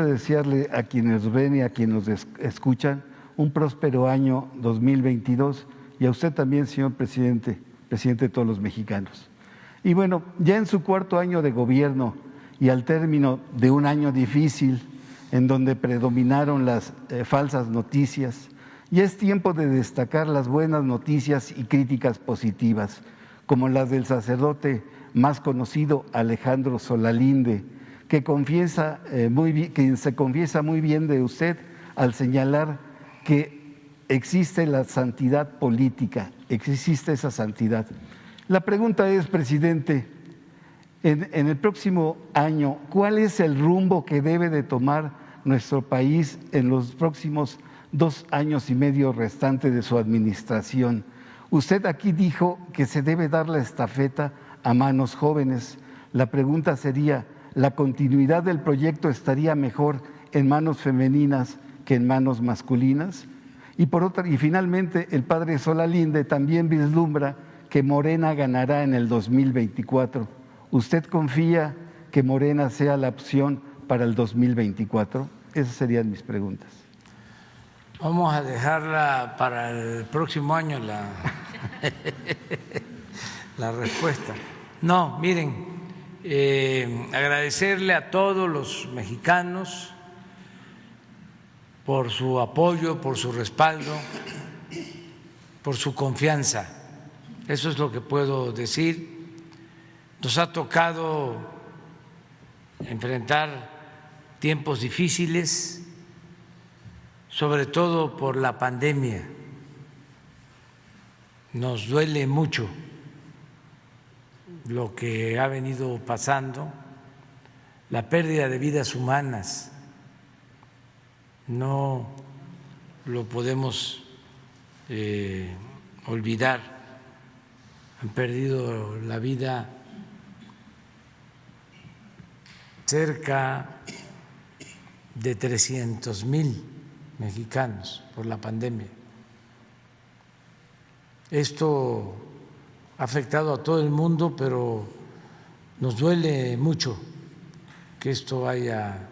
Desearle a quienes ven y a quienes nos escuchan un próspero año 2022 y a usted también, señor presidente, presidente de todos los mexicanos. Y bueno, ya en su cuarto año de gobierno y al término de un año difícil en donde predominaron las falsas noticias, ya es tiempo de destacar las buenas noticias y críticas positivas, como las del sacerdote más conocido, Alejandro Solalinde, que se confiesa muy bien de usted al señalar que existe la santidad política, existe esa santidad. La pregunta es, presidente, en el próximo año, ¿cuál es el rumbo que debe de tomar nuestro país en los próximos 2 años y medio restantes de su administración? Usted aquí dijo que se debe dar la estafeta a manos jóvenes. La pregunta sería, ¿la continuidad del proyecto estaría mejor en manos femeninas que en manos masculinas? Y finalmente, el padre Solalinde también vislumbra que Morena ganará en el 2024. ¿Usted confía que Morena sea la opción para el 2024? Esas serían mis preguntas. Vamos a dejarla para el próximo año la respuesta. No, miren, agradecerle a todos los mexicanos por su apoyo, por su respaldo, por su confianza. Eso es lo que puedo decir. Nos ha tocado enfrentar tiempos difíciles, sobre todo por la pandemia. Nos duele mucho lo que ha venido pasando, la pérdida de vidas humanas. No lo podemos olvidar. Han perdido la vida cerca de 300,000 mexicanos por la pandemia. Esto ha afectado a todo el mundo, pero nos duele mucho que esto haya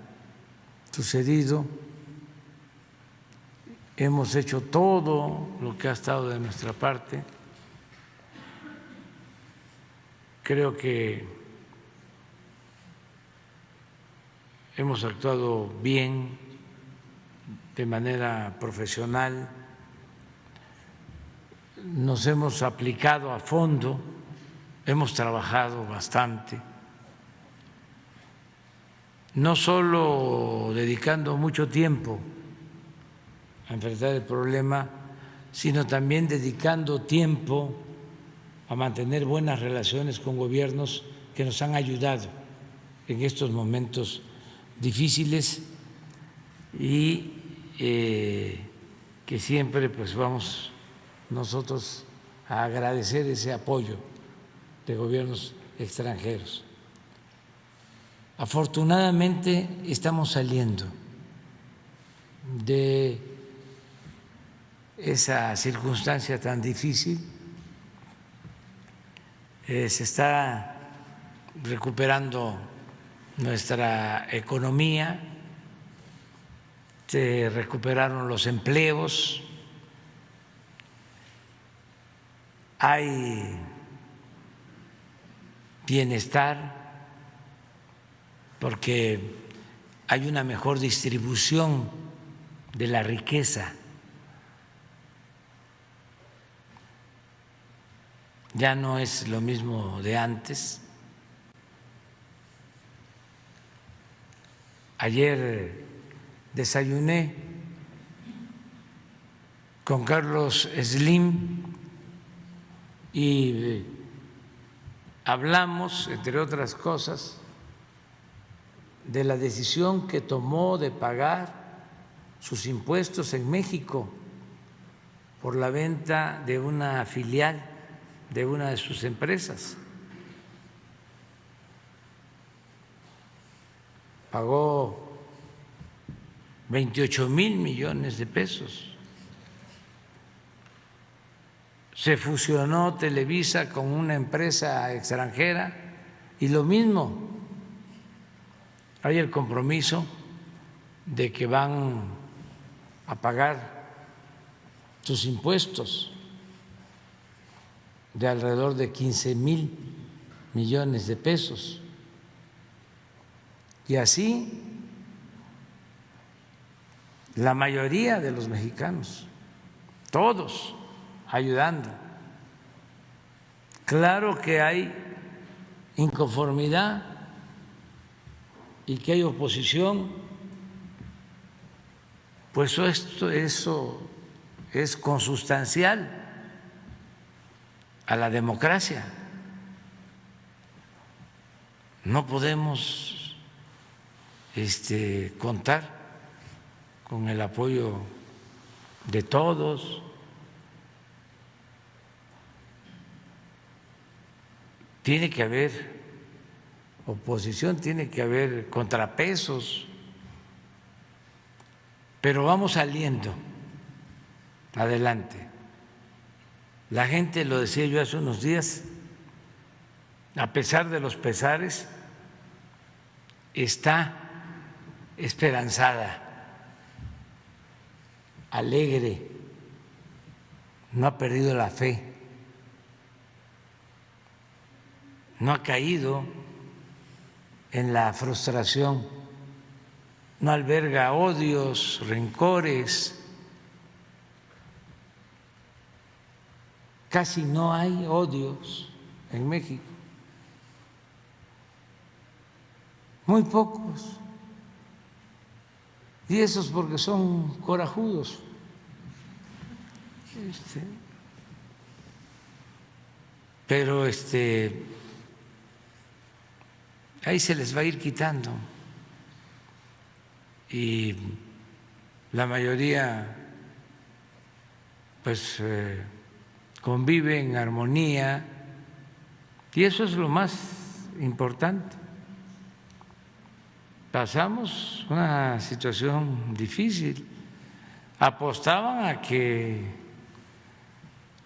sucedido. Hemos hecho todo lo que ha estado de nuestra parte. Creo que hemos actuado bien, de manera profesional. Nos hemos aplicado a fondo, hemos trabajado bastante, no solo dedicando mucho tiempo a enfrentar el problema, sino también dedicando tiempo a mantener buenas relaciones con gobiernos que nos han ayudado en estos momentos difíciles y que siempre pues vamos nosotros a agradecer ese apoyo de gobiernos extranjeros. Afortunadamente estamos saliendo de esa circunstancia tan difícil, se está recuperando nuestra economía, se recuperaron los empleos, hay bienestar porque hay una mejor distribución de la riqueza. Ya no es lo mismo de antes. Ayer desayuné con Carlos Slim y hablamos, entre otras cosas, de la decisión que tomó de pagar sus impuestos en México por la venta de una filial de una de sus empresas. Pagó 28,000 millones de pesos. Se fusionó Televisa con una empresa extranjera y lo mismo. Hay el compromiso de que van a pagar sus impuestos de alrededor de 15,000 millones de pesos. Y así la mayoría de los mexicanos, todos ayudando. Claro que hay inconformidad y que hay oposición, pues eso es consustancial a la democracia. No podemos contar con el apoyo de todos. Tiene que haber oposición, tiene que haber contrapesos, pero vamos saliendo adelante. La gente, lo decía yo hace unos días, a pesar de los pesares, está esperanzada, alegre, no ha perdido la fe, no ha caído en la frustración, no alberga odios, rencores. Casi no hay odios en México, muy pocos, y eso es porque son corajudos. Pero ahí se les va a ir quitando, y la mayoría pues convive en armonía, y eso es lo más importante. Pasamos una situación difícil, apostaban a que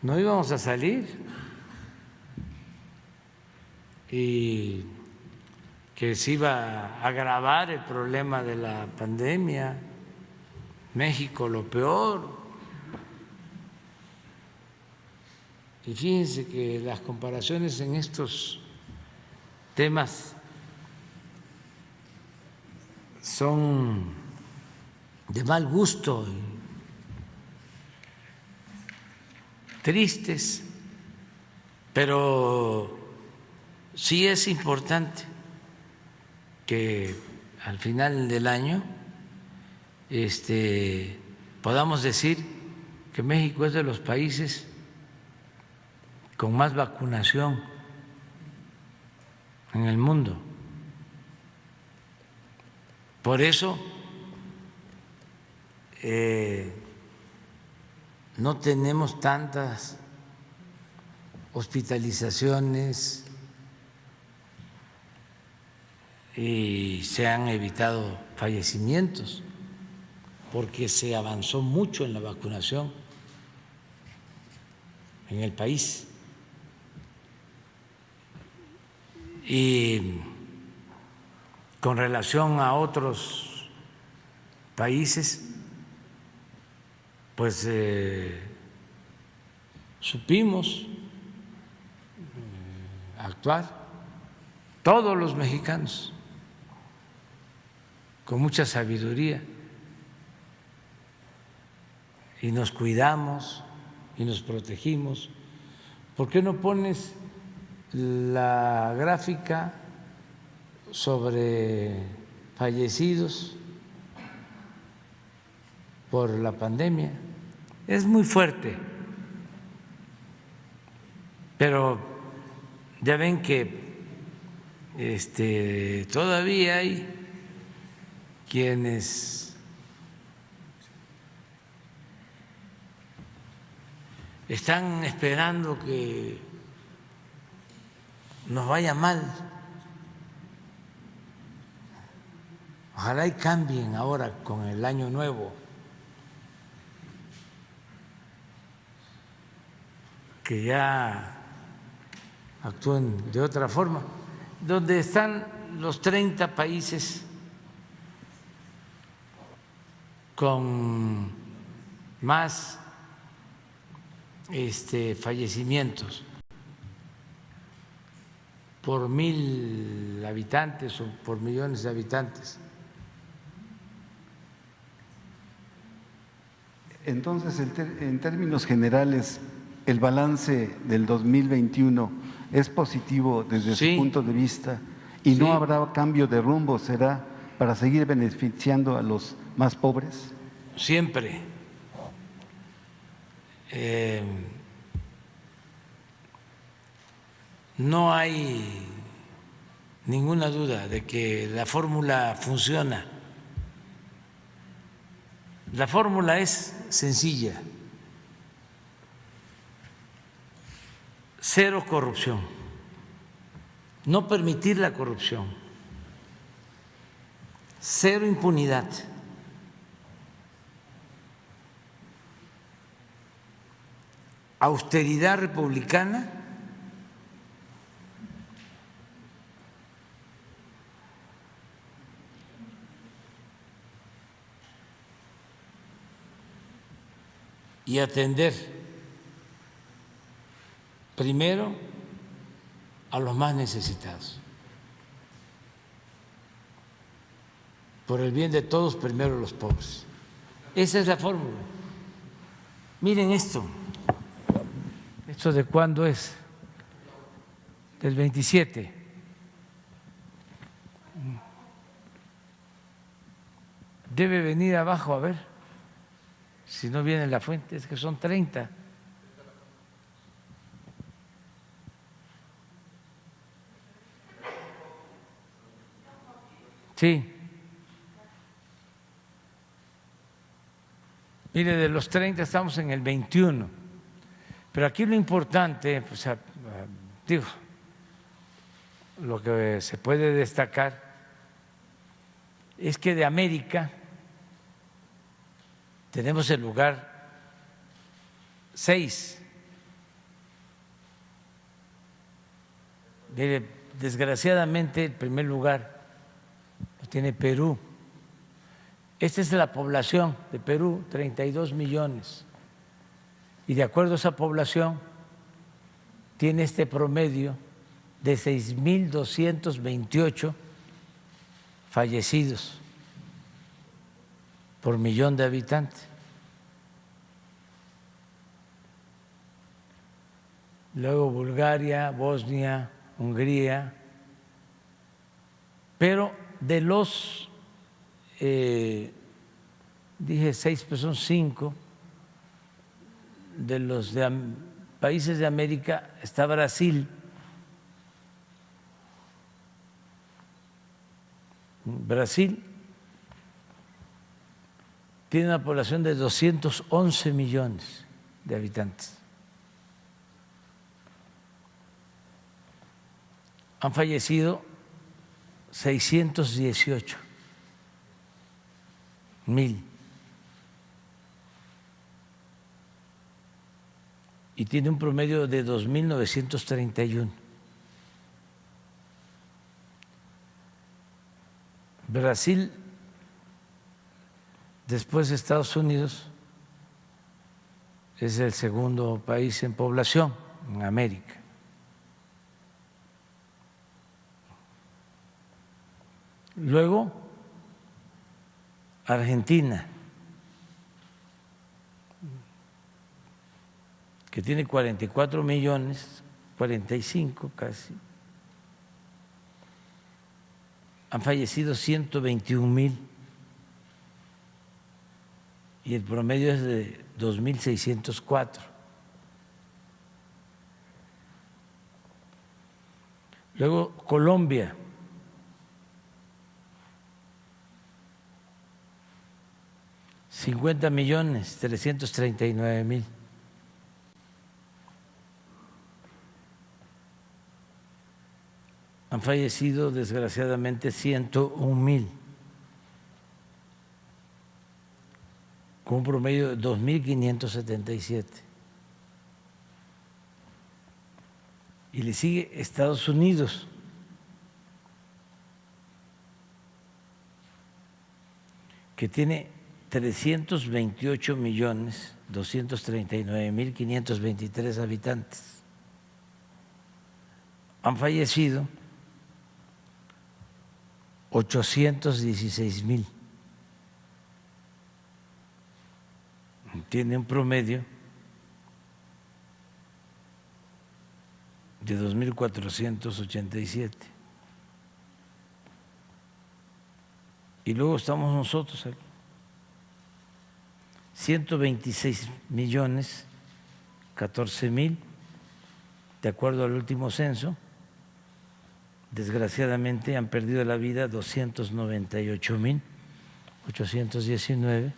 no íbamos a salir y que se iba a agravar el problema de la pandemia, México lo peor. Y fíjense que las comparaciones en estos temas son de mal gusto y tristes, pero sí es importante que al final del año podamos decir que México es de los países con más vacunación en el mundo. Por eso no tenemos tantas hospitalizaciones y se han evitado fallecimientos, porque se avanzó mucho en la vacunación en el país. Y con relación a otros países, pues supimos actuar todos los mexicanos con mucha sabiduría, y nos cuidamos y nos protegimos. ¿Por qué no pones la gráfica sobre fallecidos por la pandemia? Es muy fuerte, pero ya ven que todavía hay quienes están esperando que nos vaya mal. Ojalá y cambien ahora con el año nuevo, que ya actúen de otra forma. Donde están los 30 países con más fallecimientos por 1,000 habitantes o por millones de habitantes. Entonces, en términos generales, ¿el balance del 2021 es positivo desde Sí. su punto de vista y Sí. no habrá cambio de rumbo? ¿Será para seguir beneficiando a los más pobres? Siempre. No hay ninguna duda de que la fórmula funciona. La fórmula es sencilla: cero corrupción, no permitir la corrupción, cero impunidad, austeridad republicana y atender primero a los más necesitados. Por el bien de todos, primero los pobres. Esa es la fórmula. Miren esto. ¿Esto de cuándo es? Del 27. Debe venir abajo a ver si no viene la fuente, es que son 30. Sí. Mire, de los 30 estamos en el 21. Pero aquí lo importante, pues, digo, lo que se puede destacar es que de América tenemos el lugar 6. Desgraciadamente el primer lugar lo tiene Perú. Esta es la población de Perú, 32 millones. Y de acuerdo a esa población, tiene este promedio de 6,228 fallecidos por millón de habitantes. Luego Bulgaria, Bosnia, Hungría. Pero de los, dije 6, pues son 5, de los países de América está Brasil. Brasil tiene una población de 211 millones de habitantes. Han fallecido 618,000 y tiene un promedio de 2,931. Brasil, después de Estados Unidos, es el segundo país en población en América. Luego, Argentina, que tiene 44 millones, 45 casi. Han fallecido 121,000 y el promedio es de 2,604. Luego Colombia, $50,339,000. Han fallecido desgraciadamente 101,000, con un promedio de 2,577. Y le sigue Estados Unidos, que tiene 328.239.523 habitantes. Han fallecido 816,000. Tiene un promedio de 2.487. Y luego estamos nosotros aquí. 126,014,000, de acuerdo al último censo. Desgraciadamente han perdido la vida 298,819,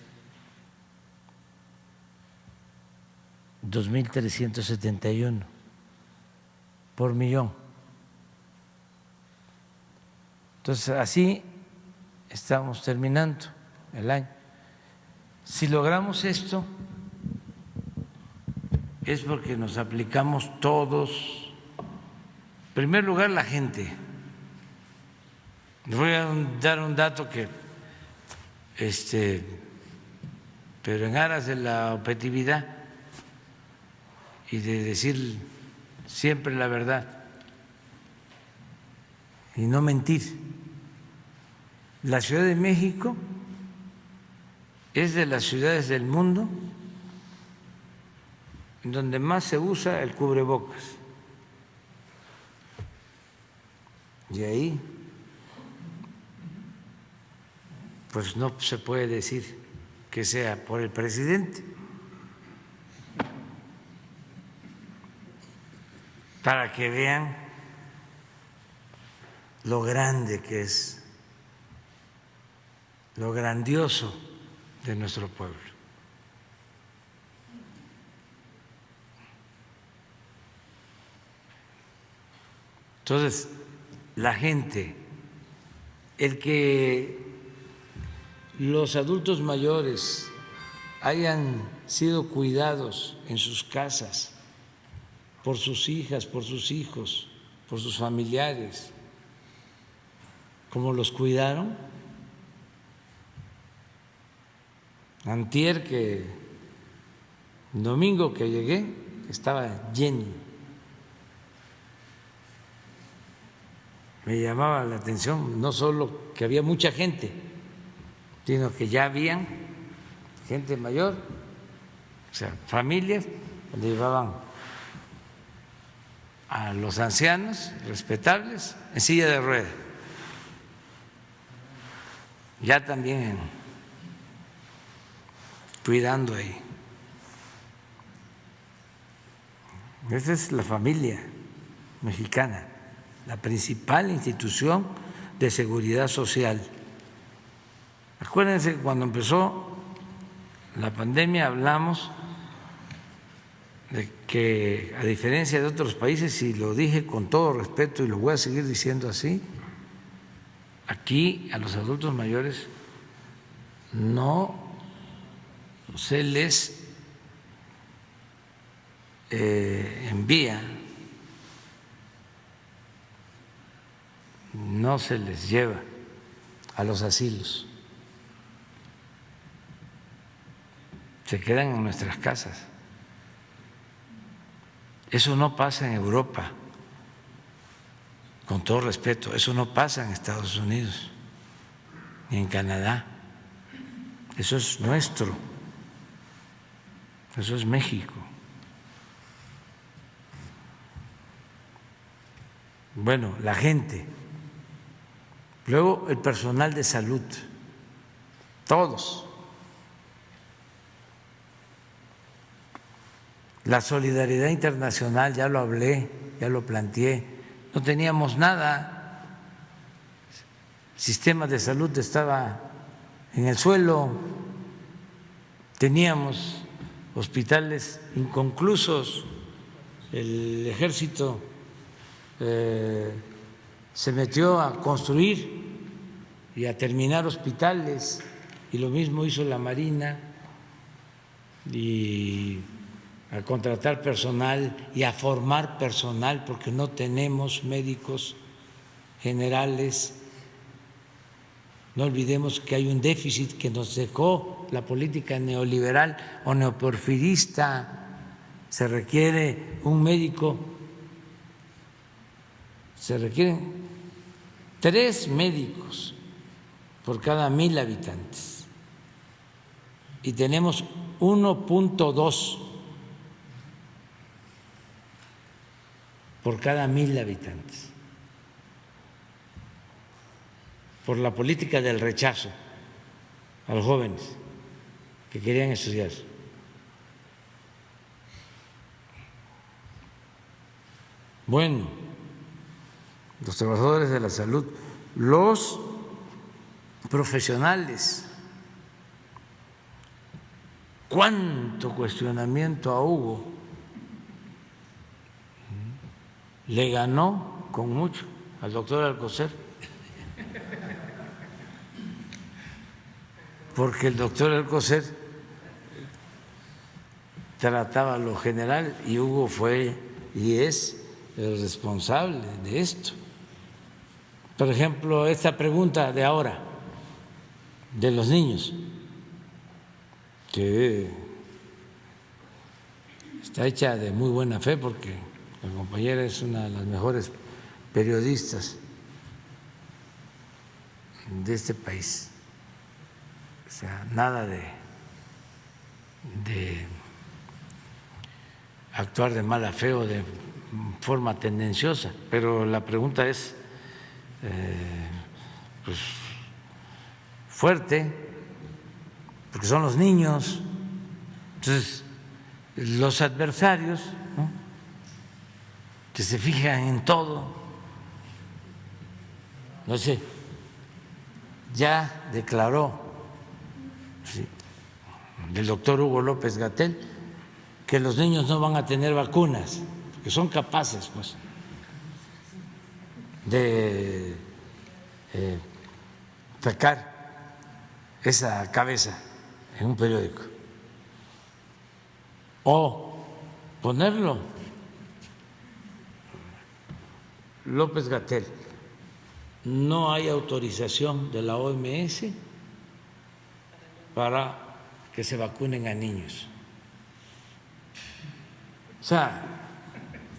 2.371 por millón. Entonces, así estamos terminando el año. Si logramos esto, es porque nos aplicamos todos. En primer lugar, la gente. Les voy a dar un dato pero en aras de la objetividad y de decir siempre la verdad y no mentir. La Ciudad de México es de las ciudades del mundo en donde más se usa el cubrebocas. Y ahí, pues no se puede decir que sea por el presidente, para que vean lo grande que es, lo grandioso de nuestro pueblo. Entonces, la gente, el que los adultos mayores hayan sido cuidados en sus casas por sus hijas, por sus hijos, por sus familiares, como los cuidaron. Antier, el domingo que llegué, estaba lleno. Me llamaba la atención no solo que había mucha gente, sino que ya habían gente mayor, o sea, familias donde llevaban a los ancianos respetables en silla de ruedas. Ya también cuidando ahí. Esa es la familia mexicana, la principal institución de seguridad social. Acuérdense que cuando empezó la pandemia hablamos de que, a diferencia de otros países, y lo dije con todo respeto y lo voy a seguir diciendo así, aquí a los adultos mayores no se les envía, no se les lleva a los asilos, se quedan en nuestras casas. Eso no pasa en Europa, con todo respeto, eso no pasa en Estados Unidos ni en Canadá, eso es nuestro, eso es México. Bueno, la gente, luego el personal de salud, todos. La solidaridad internacional, ya lo hablé, ya lo planteé, no teníamos nada, el sistema de salud estaba en el suelo, teníamos hospitales inconclusos, el ejército se metió a construir y a terminar hospitales, y lo mismo hizo la Marina, y a contratar personal y a formar personal, porque no tenemos médicos generales, no olvidemos que hay un déficit que nos dejó la política neoliberal o neoporfirista. Se requiere un médico, se requieren 3 médicos por cada 1,000 habitantes y tenemos 1.2 por cada 1,000 habitantes, por la política del rechazo a los jóvenes que querían estudiar. Bueno, los trabajadores de la salud, los profesionales, cuánto cuestionamiento a Hugo, le ganó con mucho al doctor Alcocer, porque el doctor Alcocer trataba lo general y Hugo fue y es el responsable de esto. Por ejemplo, esta pregunta de ahora de los niños, que está hecha de muy buena fe porque la compañera es una de las mejores periodistas de este país. O sea, nada de actuar de mala fe o de forma tendenciosa, pero la pregunta es pues fuerte, porque son los niños. Entonces, los adversarios, ¿no?, que se fijan en todo, no sé, ya declaró, sí, el doctor Hugo López-Gatell que los niños no van a tener vacunas, que son capaces, pues, de sacar esa cabeza en un periódico o ponerlo. López-Gatell, no hay autorización de la OMS para que se vacunen a niños. O sea,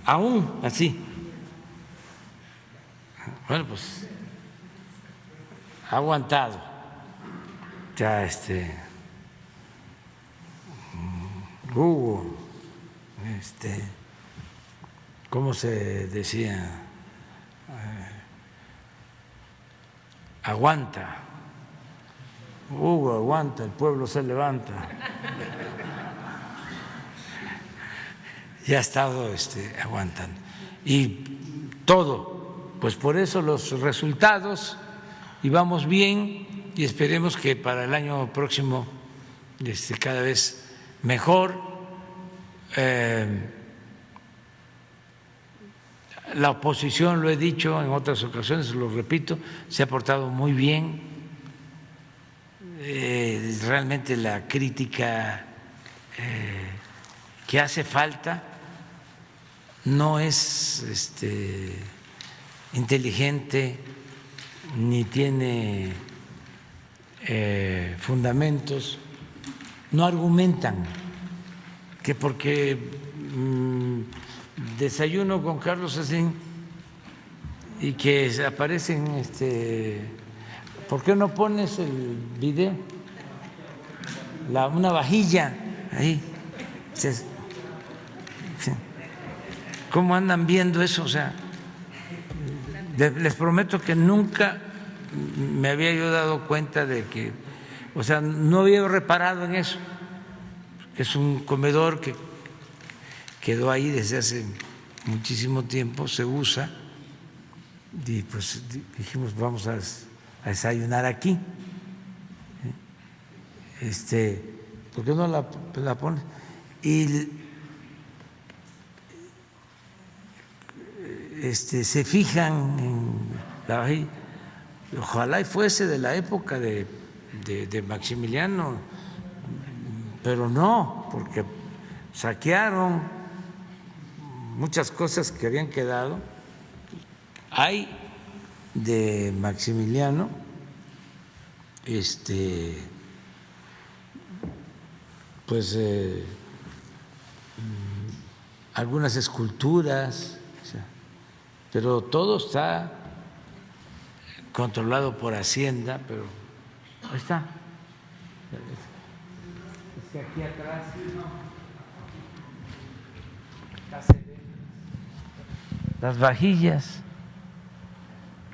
aún así, bueno, pues ha aguantado ya Hugo, ¿cómo se decía? Aguanta, Hugo aguanta, el pueblo se levanta. Ya ha estado aguantando. Y todo, pues por eso los resultados, y vamos bien, y esperemos que para el año próximo cada vez mejor. La oposición, lo he dicho en otras ocasiones, lo repito, se ha portado muy bien. Realmente la crítica que hace falta no es inteligente ni tiene fundamentos, no argumentan que porque desayuno con Carlos Slim y que aparecen, ¿por qué no pones el video? Una vajilla ahí. ¿Cómo andan viendo eso? O sea, les prometo que nunca me había yo dado cuenta de que, o sea, no había reparado en eso, que es un comedor que quedó ahí desde hace muchísimo tiempo, se usa, y pues dijimos vamos a desayunar aquí. ¿Por qué no la pones? Y se fijan en la vajilla. Ojalá y fuese de la época de Maximiliano, pero no, porque saquearon muchas cosas que habían quedado. Hay de Maximiliano pues algunas esculturas, o sea, pero todo está controlado por Hacienda, pero ahí está. Es que aquí atrás las vajillas.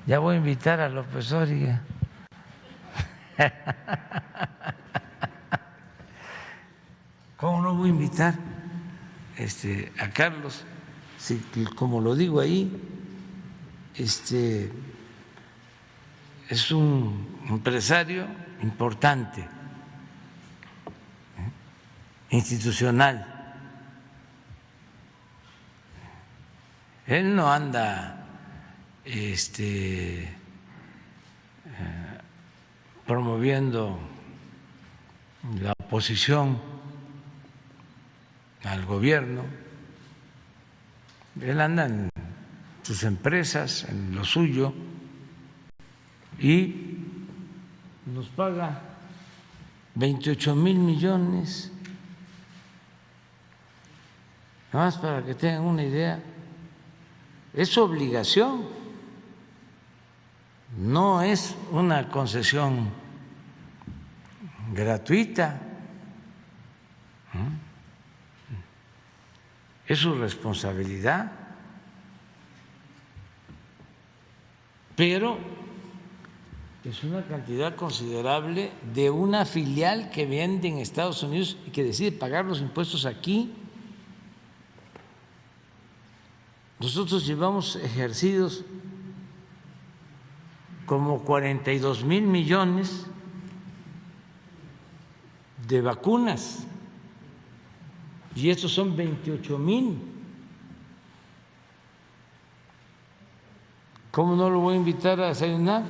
Ya voy a invitar a López Dóriga. ¿Cómo no voy a invitar a Carlos? Sí, como lo digo ahí, es un empresario importante, institucional. Él no anda promoviendo la oposición al gobierno. Él anda en sus empresas, en lo suyo, y nos paga 28,000 millones. Nada más para que tengan una idea, es su obligación, no es una concesión gratuita, es su responsabilidad, pero es una cantidad considerable de una filial que vende en Estados Unidos y que decide pagar los impuestos aquí. Nosotros llevamos ejercidos como 42,000 millones de vacunas y estos son 28,000. ¿Cómo no lo voy a invitar a desayunar?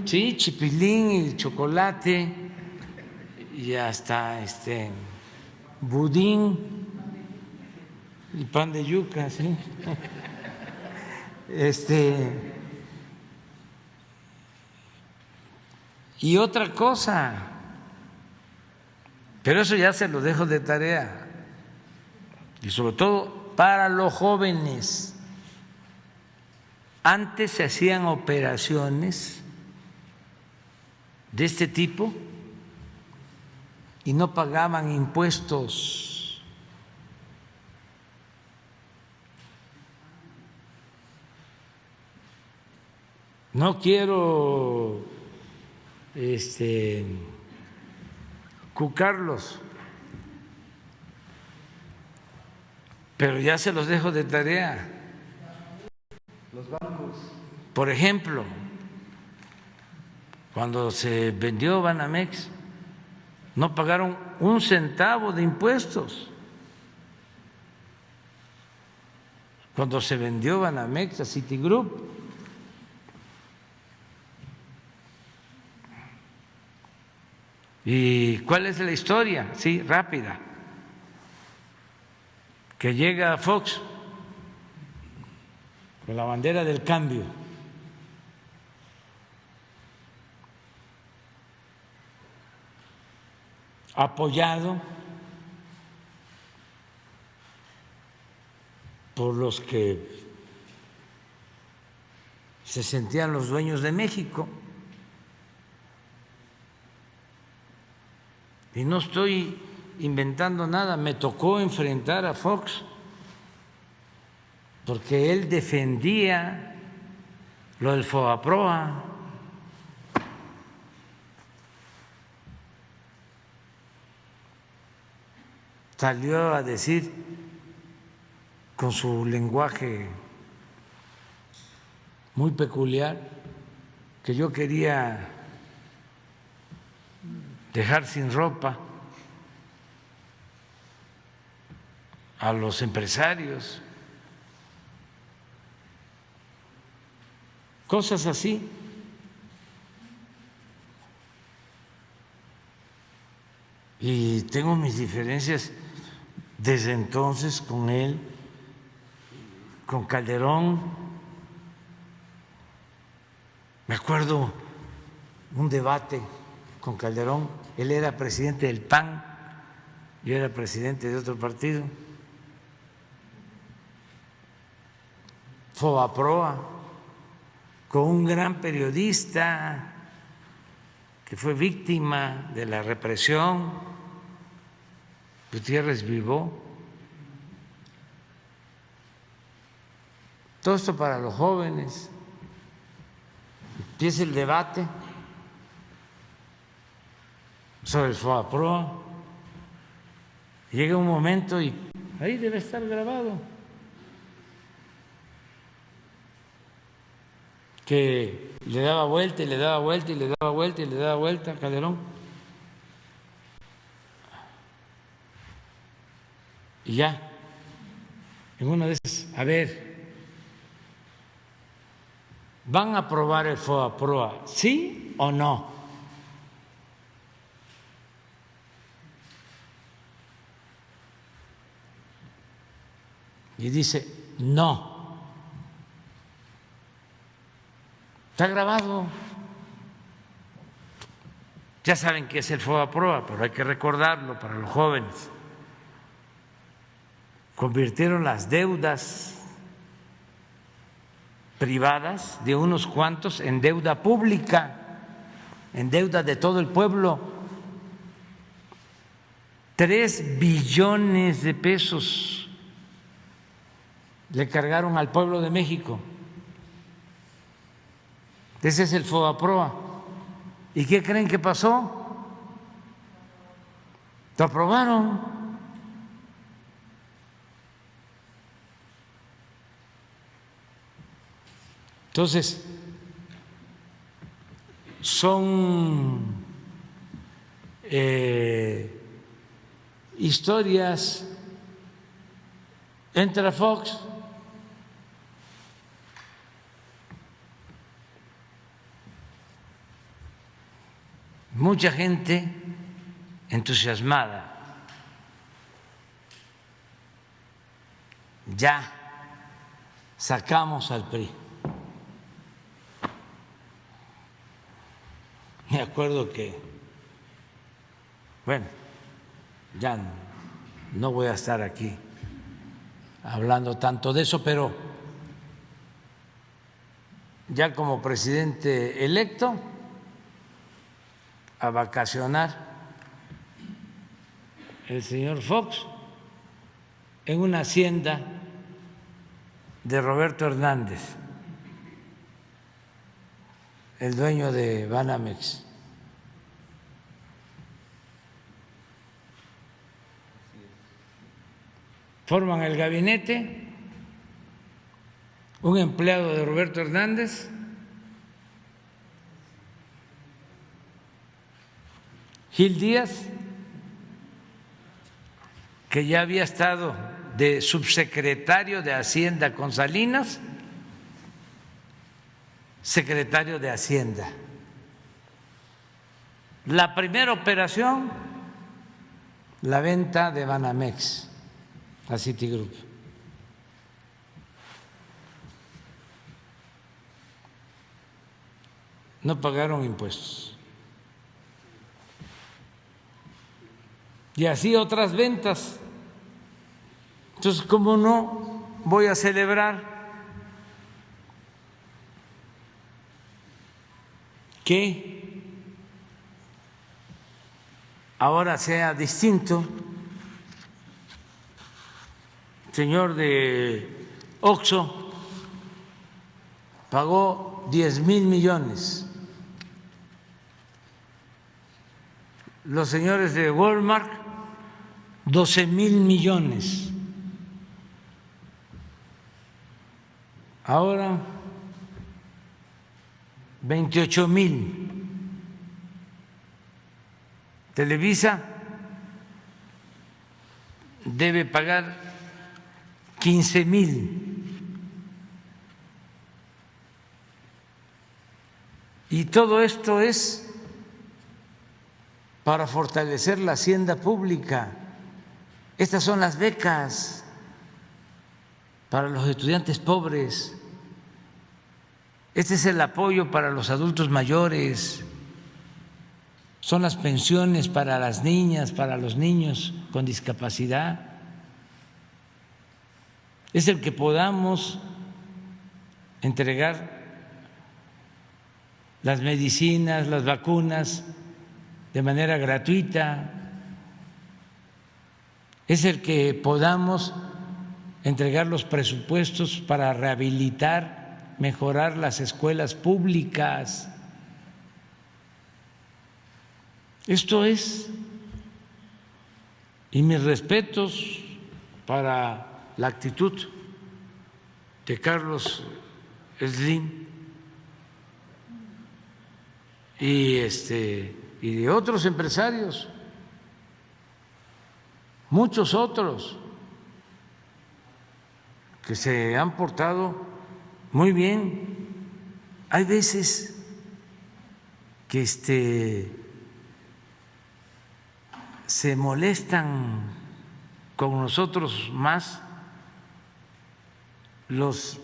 Sí, chipilín y chocolate y hasta budín y pan de yuca, ¿sí? Y otra cosa, pero eso ya se lo dejo de tarea, y sobre todo para los jóvenes. Antes se hacían operaciones de este tipo y no pagaban impuestos. No quiero cucarlos, pero ya se los dejo de tarea. Los bancos. Por ejemplo, cuando se vendió Banamex, no pagaron un centavo de impuestos. Cuando se vendió Banamex a Citigroup, ¿y cuál es la historia? Sí, rápida. Que llega Fox con la bandera del cambio, apoyado por los que se sentían los dueños de México. Y no estoy inventando nada, me tocó enfrentar a Fox porque él defendía lo del FOBAPROA. Salió a decir con su lenguaje muy peculiar que yo quería dejar sin ropa a los empresarios, cosas así. Y tengo mis diferencias desde entonces con él, con Calderón, Me acuerdo un debate con Calderón, él era presidente del PAN, yo era presidente de otro partido, Fobaproa, con un gran periodista que fue víctima de la represión, Gutiérrez Vivó. Todo esto para los jóvenes. Empieza el debate sobre el Fobaproa. Llega un momento y ahí debe estar grabado que le daba vuelta y le daba vuelta y le daba vuelta y le daba vuelta a Calderón. Y ya, en una de esas, a ver, ¿van a aprobar el Fobaproa, sí o no? Y dice, no. Está grabado. Ya saben qué es el Fobaproa, pero hay que recordarlo para los jóvenes. Convirtieron las deudas privadas de unos cuantos en deuda pública, en deuda de todo el pueblo. 3 billones de pesos le cargaron al pueblo de México. Ese es el Fobaproa. ¿Y qué creen que pasó? Lo aprobaron. Entonces, son historias. Entra Fox, mucha gente entusiasmada. Ya sacamos al PRI. Me acuerdo que, bueno, ya no voy a estar aquí hablando tanto de eso, pero ya como presidente electo, a vacacionar el señor Fox en una hacienda de Roberto Hernández, el dueño de Banamex. Forman el gabinete, un empleado de Roberto Hernández, Gil Díaz, que ya había estado de subsecretario de Hacienda con Salinas, secretario de Hacienda. La primera operación, la venta de Banamex a Citigroup. No pagaron impuestos. Y así otras ventas. Entonces, ¿cómo no voy a celebrar que ahora sea distinto? El señor de Oxxo pagó 10,000 millones. Los señores de Walmart, 12,000 millones. Ahora 28,000. Televisa debe pagar 15,000. Y todo esto es para fortalecer la hacienda pública. Estas son las becas para los estudiantes pobres. Este es el apoyo para los adultos mayores, son las pensiones para las niñas, para los niños con discapacidad. Es el que podamos entregar las medicinas, las vacunas de manera gratuita. Es el que podamos entregar los presupuestos para rehabilitar, mejorar las escuelas públicas. Esto es, y mis respetos para la actitud de Carlos Slim y de otros empresarios, muchos otros que se han portado muy bien. Hay veces que se molestan con nosotros más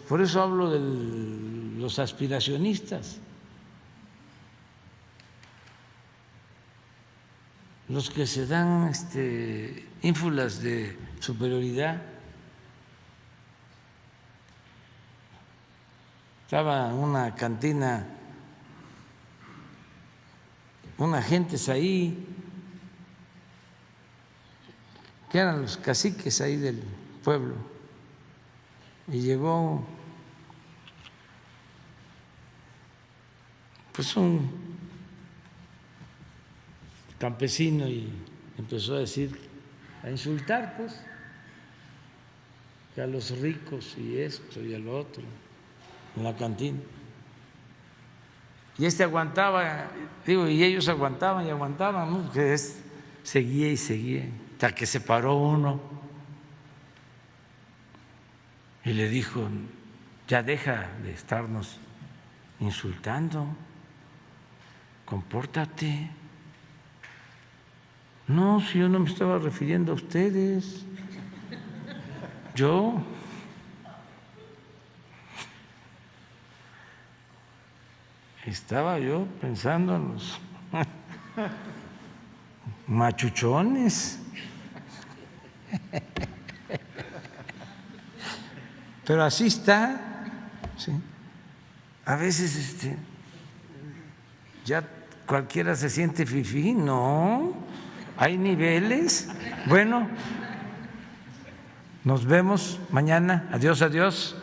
por eso hablo de los aspiracionistas, los que se dan ínfulas de superioridad. Estaba en una cantina unas gentes ahí que eran los caciques ahí del pueblo, y llegó pues un campesino y empezó a decir, a insultar pues que a los ricos y esto y a lo otro en la cantina. Y aguantaba, digo, y ellos aguantaban y aguantaban, ¿no? Que seguía y seguía, hasta que se paró uno y le dijo, ya deja de estarnos insultando, compórtate. No, si yo no me estaba refiriendo a ustedes, yo. Estaba yo pensando en los machuchones. Pero así está, ¿sí? A veces ya cualquiera se siente fifí, no, hay niveles. Bueno, nos vemos mañana. Adiós, adiós.